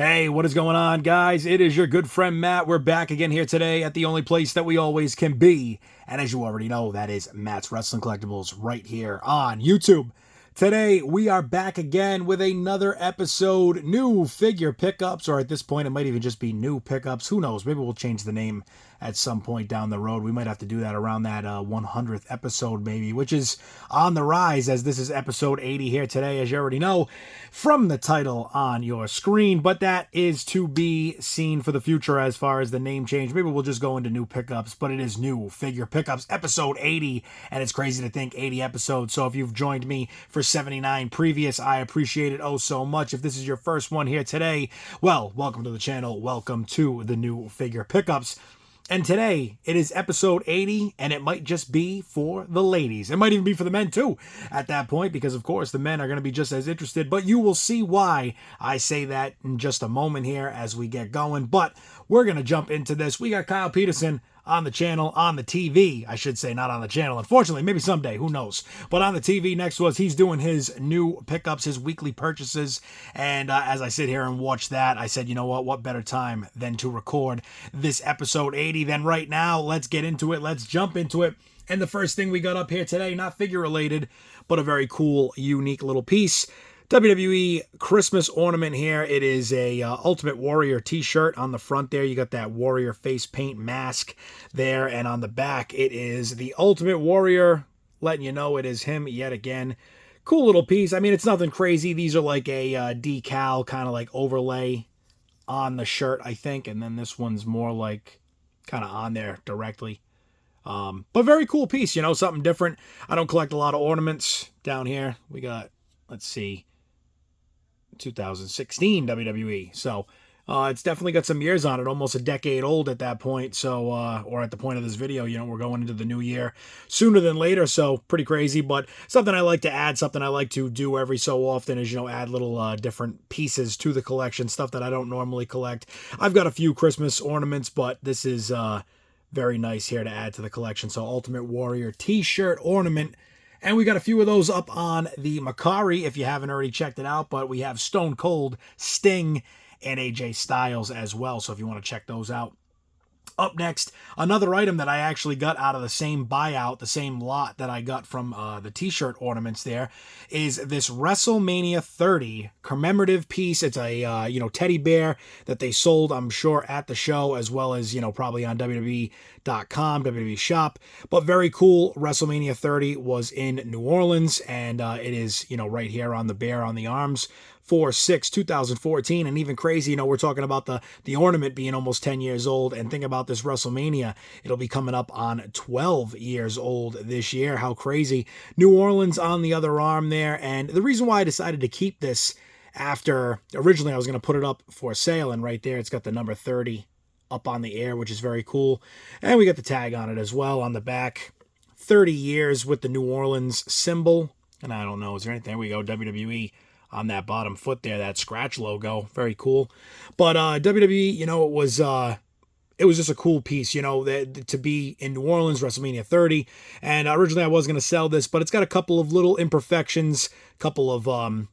Hey, what is going on, guys? It is your good friend Matt. We're back again here today at the only place that we always can be. And as you already know, that is Matt's Wrestling Collectibles right here on YouTube. Today, we are back again with another episode, new figure pickups, or at this point, it might even just be new pickups. Who knows? Maybe we'll change the name at some point down the road. We might have to do that around that 100th episode, maybe, which is on the rise, as this is episode 80 here today, as you already know, from the title on your screen. But that is to be seen for the future as far as the name change. Maybe we'll just go into new pickups, but it is new figure pickups, episode 80, and it's crazy to think 80 episodes. So if you've joined me for 79 previous, I appreciate it oh so much. If this is your first one here today, well, welcome to the channel. Welcome to the new figure pickups. And today, it is episode 80, and it might just be for the ladies. It might even be for the men, too, at that point, because, of course, the men are going to be just as interested. But you will see why I say that in just a moment here as we get going. But we're going to jump into this. We got Kyle Peterson on the channel, on the TV, I should say, not on the channel. Unfortunately, maybe someday, who knows. But on the TV next to us, he's doing his new pickups, his weekly purchases. And as I sit here and watch that, I said, you know what better time than to record this episode 80 than right now. Let's get into it. Let's jump into it. And the first thing we got up here today, not figure related, but a very cool, unique little piece. WWE Christmas ornament here. It is a Ultimate Warrior t-shirt. On the front there, you got that Warrior face paint mask there. And on the back, it is the Ultimate Warrior, letting you know it is him yet again. Cool little piece. I mean, it's nothing crazy. These are like a decal kind of like overlay on the shirt, I think. And then this one's more like kind of on there directly. But very cool piece, you know, something different. I don't collect a lot of ornaments. Down here, we got, let's see, 2016 WWE. So it's definitely got some years on it, almost a decade old at that point. So, or at the point of this video, you know, we're going into the new year sooner than later. So pretty crazy, but something I like to add, something I like to do every so often is, you know, add little different pieces to the collection, stuff that I don't normally collect. I've got a few Christmas ornaments, but this is very nice here to add to the collection. So Ultimate Warrior t-shirt ornament. And we got a few of those up on the MERCARI if you haven't already checked it out. But we have Stone Cold, Sting, and AJ Styles as well. So if you want to check those out. Up next, another item that I actually got out of the same buyout, the same lot that I got from the t-shirt ornaments there, is this Wrestlemania 30 commemorative piece. It's a, teddy bear that they sold, I'm sure, at the show, as well as, probably on WWE.com, WWE shop. But very cool. Wrestlemania 30 was in New Orleans, and it is, right here on the bear on the arms. 4/6/2014, and even crazy, we're talking about the ornament being almost 10 years old, and think about this Wrestlemania, it'll be coming up on 12 years old this year. How crazy. New Orleans on the other arm there, and the reason why I decided to keep this after, originally I was going to put it up for sale, and right there it's got the number 30 up on the air, which is very cool, and we got the tag on it as well on the back. 30 years with the New Orleans symbol, and I don't know, is there anything, there we go, WWE on that bottom foot there, that scratch logo. Very cool. But WWE, it was just a cool piece, to be in New Orleans, WrestleMania 30. And originally I was going to sell this, but it's got a couple of little imperfections, couple of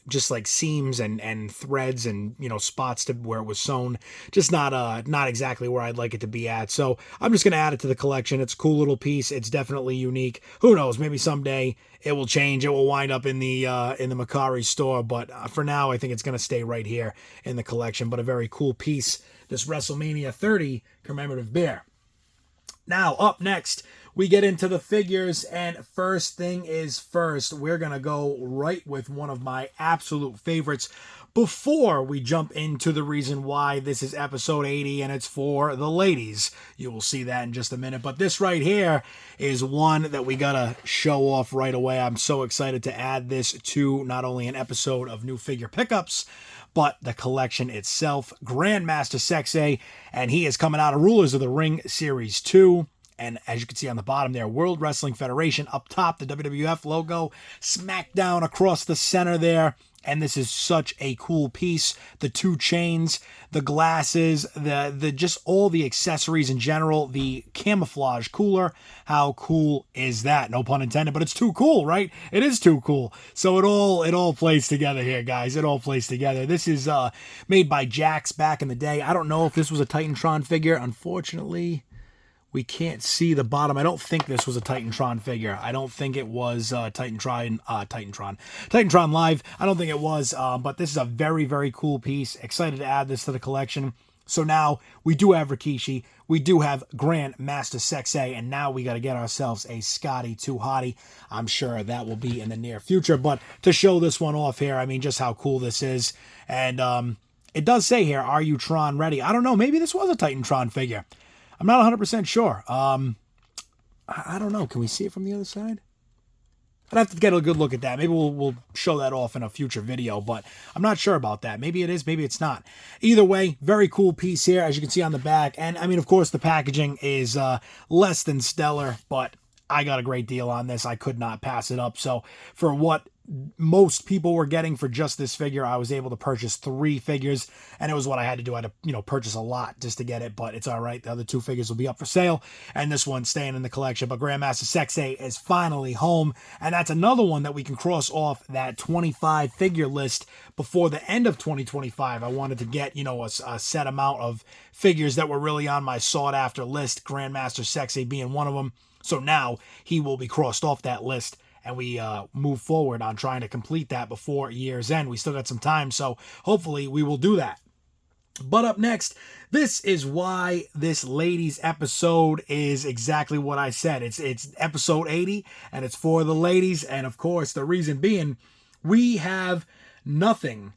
just like seams and threads and, spots to where it was sewn. Just not exactly where I'd like it to be at. So I'm just going to add it to the collection. It's a cool little piece. It's definitely unique. Who knows? Maybe someday it will change. It will wind up in the MERCARI store. But for now, I think it's going to stay right here in the collection. But a very cool piece. This WrestleMania 30 commemorative bear. Now, up next, we get into the figures, and first thing is first, we're going to go right with one of my absolute favorites before we jump into the reason why this is episode 80 and it's for the ladies. You will see that in just a minute, but this right here is one that we got to show off right away. I'm so excited to add this to not only an episode of new figure pickups, but the collection itself. Grandmaster Sexay, and he is coming out of Rulers of the Ring Series 2. And as you can see on the bottom there, World Wrestling Federation up top, the WWF logo, SmackDown across the center there. and this is such a cool piece. The two chains, the glasses, the just all the accessories in general, the camouflage cooler. How cool is that? No pun intended, but it's too cool, right? It is too cool. So it all plays together here, guys. It all plays together. This is made by Jax back in the day. I don't know if this was a Titantron figure. Unfortunately, we can't see the bottom. I don't think this was a Titantron figure. I don't think it was Titantron Live. I don't think it was, but this is a very, very cool piece. Excited to add this to the collection. So now we do have Rikishi, we do have Grandmaster Sexay, and now we got to get ourselves a Scotty 2 Hottie. I'm sure that will be in the near future, but to show this one off here, I mean, just how cool this is. And it does say here, are you Tron ready? I don't know. Maybe this was a Titantron figure. I'm not 100% sure. I don't know. Can we see it from the other side? I'd have to get a good look at that. Maybe we'll show that off in a future video, but I'm not sure about that. Maybe it is, maybe it's not. Either way, very cool piece here, as you can see on the back. And, I mean, of course, the packaging is less than stellar, but I got a great deal on this. I could not pass it up. So for what most people were getting for just this figure, I was able to purchase 3 figures, and it was what I had to do. I had to, purchase a lot just to get it, but it's all right. The other 2 figures will be up for sale, and this one's staying in the collection. But Grandmaster Sexay is finally home, and that's another one that we can cross off that 25 figure list before the end of 2025. I wanted to get, a set amount of figures that were really on my sought-after list, Grandmaster Sexay being one of them. So now he will be crossed off that list, and we move forward on trying to complete that before year's end. We still got some time, so hopefully we will do that. But up next, this is why this ladies episode is exactly what I said. It's episode 80, and it's for the ladies. And of course, the reason being, we have nothing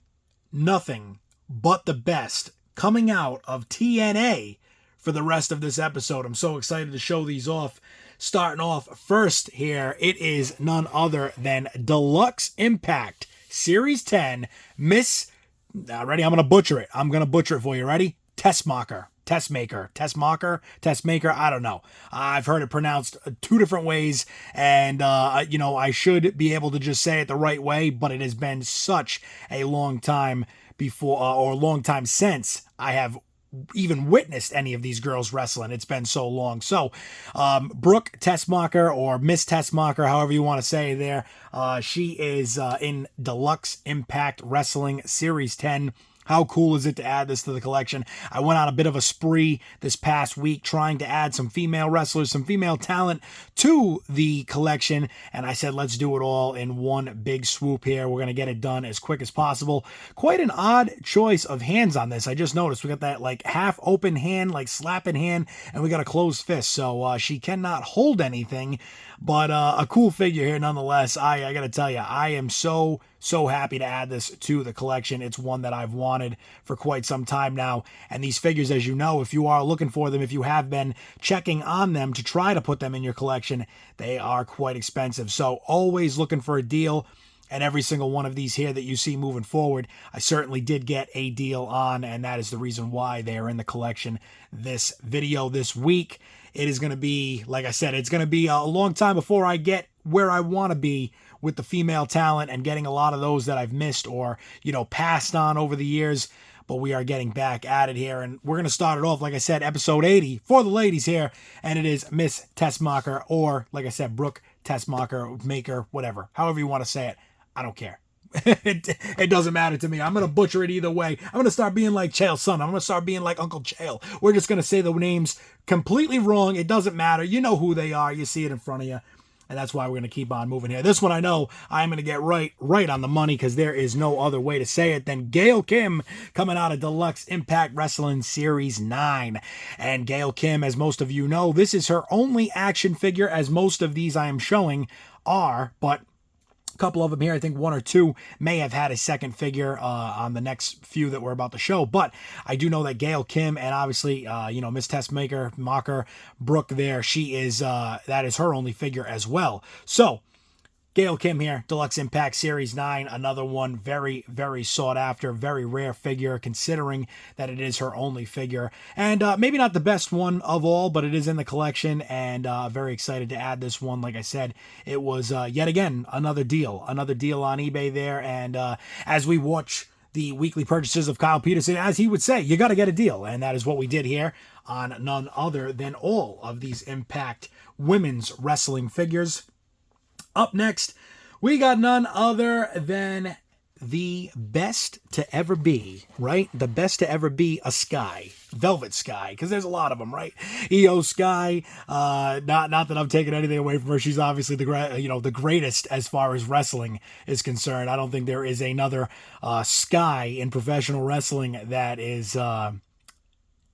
but the best coming out of TNA for the rest of this episode. I'm so excited to show these off. Starting off first here, it is none other than Deluxe Impact Series 10 Miss... ready? I'm going to butcher it. I'm going to butcher it for you. Ready? Testmaker. I don't know. I've heard it pronounced 2 different ways, and, I should be able to just say it the right way, but it has been such a long time before, or long time since I have even witnessed any of these girls wrestling. It's been so long. So Brooke Tessmacher, or Miss Tessmacher, however you want to say there, she is in Deluxe Impact Wrestling Series 10. How cool is it to add this to the collection? I went on a bit of a spree this past week trying to add some female wrestlers, some female talent to the collection, and I said, let's do it all in one big swoop here. We're going to get it done as quick as possible. Quite an odd choice of hands on this. I just noticed we got that like half open hand, like slapping hand, and we got a closed fist, so she cannot hold anything, but a cool figure here nonetheless. I got to tell you, I am so happy to add this to the collection. It's one that I've wanted for quite some time now. And these figures, as you know, if you are looking for them, if you have been checking on them to try to put them in your collection, they are quite expensive. So always looking for a deal. And every single one of these here that you see moving forward, I certainly did get a deal on, and that is the reason why they are in the collection this video this week. It is going to be, like I said, it's going to be a long time before I get where I want to be with the female talent and getting a lot of those that I've missed or, passed on over the years. But we are getting back at it here, and we're going to start it off, like I said, episode 80 for the ladies here, and it is Miss Tessmacher, or, like I said, Brooke Tessmacher, Maker, whatever, however you want to say it. I don't care. It doesn't matter to me. I'm going to butcher it either way. I'm going to start being like Chael's son. I'm going to start being like Uncle Chael. We're just going to say the names completely wrong. It doesn't matter. You know who they are. You see it in front of you. And that's why we're going to keep on moving here. This one I know I'm going to get right on the money, because there is no other way to say it than Gail Kim, coming out of Deluxe Impact Wrestling Series 9. And Gail Kim, as most of you know, this is her only action figure, as most of these I am showing are, but couple of them here, I think 1 or 2 may have had a second figure on the next few that we're about to show, but I do know that Gail Kim, and obviously Miss Tessmacher, Brooke there, she is that is her only figure as well. So Gail Kim here, Deluxe Impact Series 9, another one, very, very sought after, very rare figure, considering that it is her only figure. And maybe not the best one of all, but it is in the collection, and very excited to add this one. Like I said, it was, yet again, another deal on eBay there, and as we watch the weekly purchases of Kyle Peterson, as he would say, you got to get a deal. And that is what we did here on none other than all of these Impact women's wrestling figures. Up next, we got none other than the best to ever be, right? The best to ever be a Sky, Velvet Sky, because there's a lot of them, right? EO Sky, not that I'm taking anything away from her. She's obviously the greatest as far as wrestling is concerned. I don't think there is another Sky in professional wrestling that is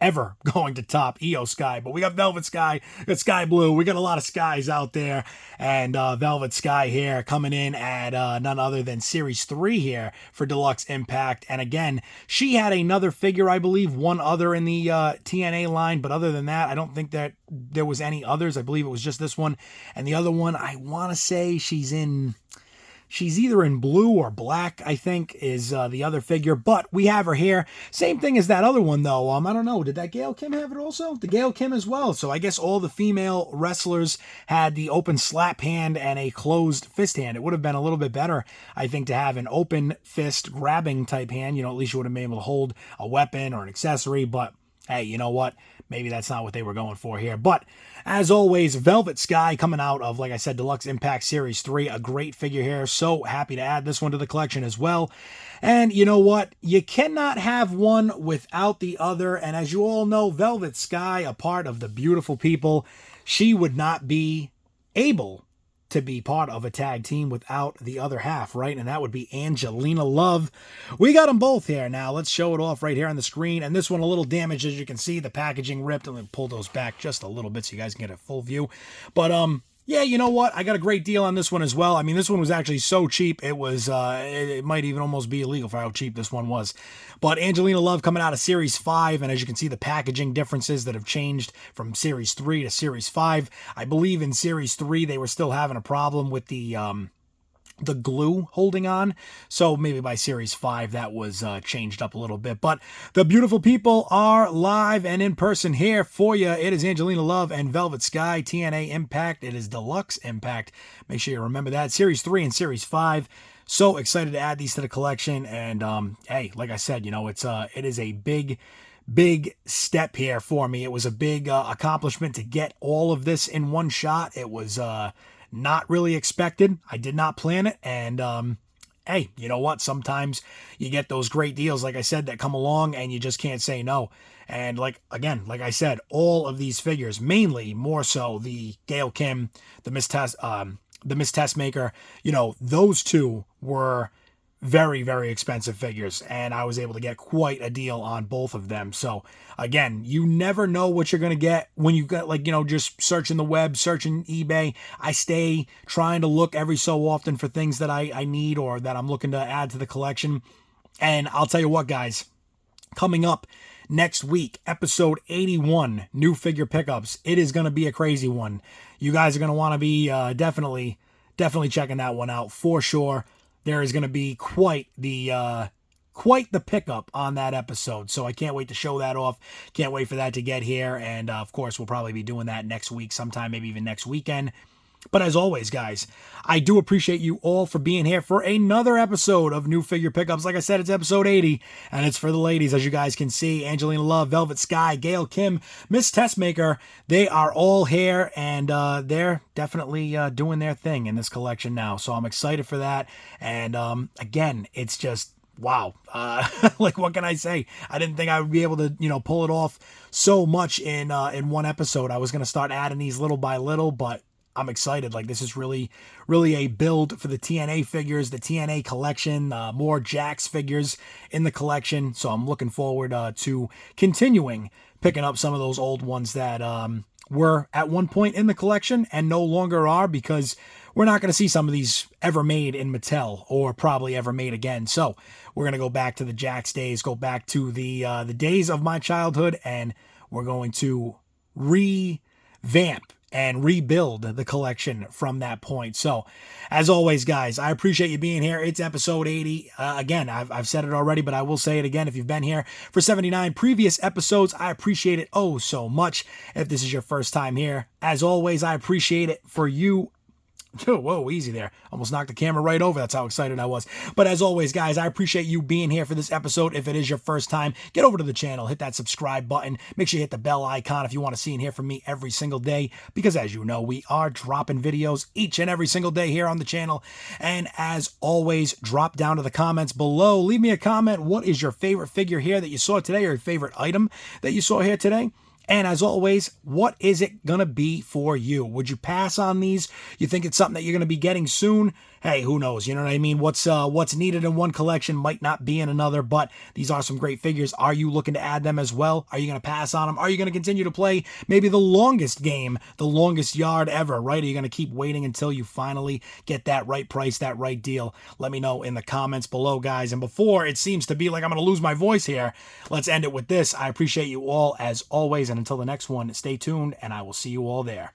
ever going to top EO Sky. But we got Velvet Sky, we got Sky Blue, we got a lot of Skies out there, and Velvet Sky here coming in at none other than Series 3 here for Deluxe Impact. And again, she had another figure, I believe, one other in the TNA line, but other than that, I don't think that there was any others. I believe it was just this one. And the other one, I want to say she's either in blue or black, I think, is the other figure. But we have her here. Same thing as that other one, though. I don't know. Did that Gail Kim have it also? The Gail Kim as well. So I guess all the female wrestlers had the open slap hand and a closed fist hand. It would have been a little bit better, I think, to have an open fist grabbing type hand. At least you would have been able to hold a weapon or an accessory. But hey, you know what? Maybe that's not what they were going for here. But as always, Velvet Sky coming out of, like I said, Deluxe Impact Series 3. A great figure here. So happy to add this one to the collection as well. And you know what? You cannot have one without the other. And as you all know, Velvet Sky, a part of the beautiful people, she would not be able to be part of a tag team without the other half, right? And that would be Angelina Love. We got them both here now. Let's show it off right here on the screen. And this one a little damaged, as you can see. The packaging ripped. I'm going to pull those back just a little bit so you guys can get a full view. But yeah, you know what? I got a great deal on this one as well. I mean, this one was actually so cheap, it was it might even almost be illegal for how cheap this one was. But Angelina Love coming out of Series 5, and as you can see, the packaging differences that have changed from Series 3 to Series 5. I believe in Series 3, they were still having a problem with the glue holding on, so maybe by Series 5 that was changed up a little bit. But the beautiful people are live and in person here for you. It is Angelina Love and Velvet Sky, TNA Impact. It is Deluxe Impact. Make sure you remember that. Series 3 and Series 5. So excited to add these to the collection. And hey, like I said, it is a big step here for me. It was a big accomplishment to get all of this in one shot. It was not really expected. I did not plan it. And hey, you know what? Sometimes you get those great deals, like I said, that come along and you just can't say no. And like I said, all of these figures, mainly more so the Gail Kim, the Miss Testmaker, those two were very, very expensive figures, and I was able to get quite a deal on both of them. So again, you never know what you're going to get when you got just searching the web, searching eBay. I stay trying to look every so often for things that I need or that I'm looking to add to the collection. And I'll tell you what, guys, coming up next week, episode 81, new figure pickups. It is going to be a crazy one. You guys are going to want to be definitely checking that one out for sure. There is going to be quite the pickup on that episode. So I can't wait to show that off. Can't wait for that to get here. And of course, we'll probably be doing that next week sometime, maybe even next weekend. But as always, guys, I do appreciate you all for being here for another episode of New Figure Pickups. Like I said, it's episode 80, and it's for the ladies, as you guys can see. Angelina Love, Velvet Sky, Gail Kim, Miss Testmaker, they are all here, and they're definitely doing their thing in this collection now. So I'm excited for that. And again, it's just, wow. Like, what can I say? I didn't think I would be able to, pull it off so much in one episode. I was going to start adding these little by little, but I'm excited. Like, this is really, really a build for the TNA figures, the TNA collection, more Jax figures in the collection. So I'm looking forward to continuing picking up some of those old ones that were at one point in the collection and no longer are, because we're not going to see some of these ever made in Mattel or probably ever made again. So we're going to go back to the Jax days, go back to the days of my childhood, and we're going to revamp and rebuild the collection from that point. So, as always, guys, I appreciate you being here. It's episode 80. Again, I've said it already, but I will say it again. If you've been here for 79 previous episodes, I appreciate it oh so much. If this is your first time here, as always, I appreciate it for you. Whoa, easy there. Almost knocked the camera right over. That's how excited I was. But as always, guys, I appreciate you being here for this episode. If it is your first time, get over to the channel, hit that subscribe button. Make sure you hit the bell icon if you want to see and hear from me every single day, because as you know, we are dropping videos each and every single day here on the channel. And as always, drop down to the comments below. Leave me a comment. What is your favorite figure here that you saw today, or your favorite item that you saw here today? And as always, what is it going to be for you? Would you pass on these? You think it's something that you're going to be getting soon? Hey, who knows? You know what I mean? What's needed in one collection might not be in another, but these are some great figures. Are you looking to add them as well? Are you going to pass on them? Are you going to continue to play maybe the longest game, the longest yard ever, right? Are you going to keep waiting until you finally get that right price, that right deal? Let me know in the comments below, guys. And before it seems to be like I'm going to lose my voice here, let's end it with this. I appreciate you all as always. And until the next one, stay tuned, and I will see you all there.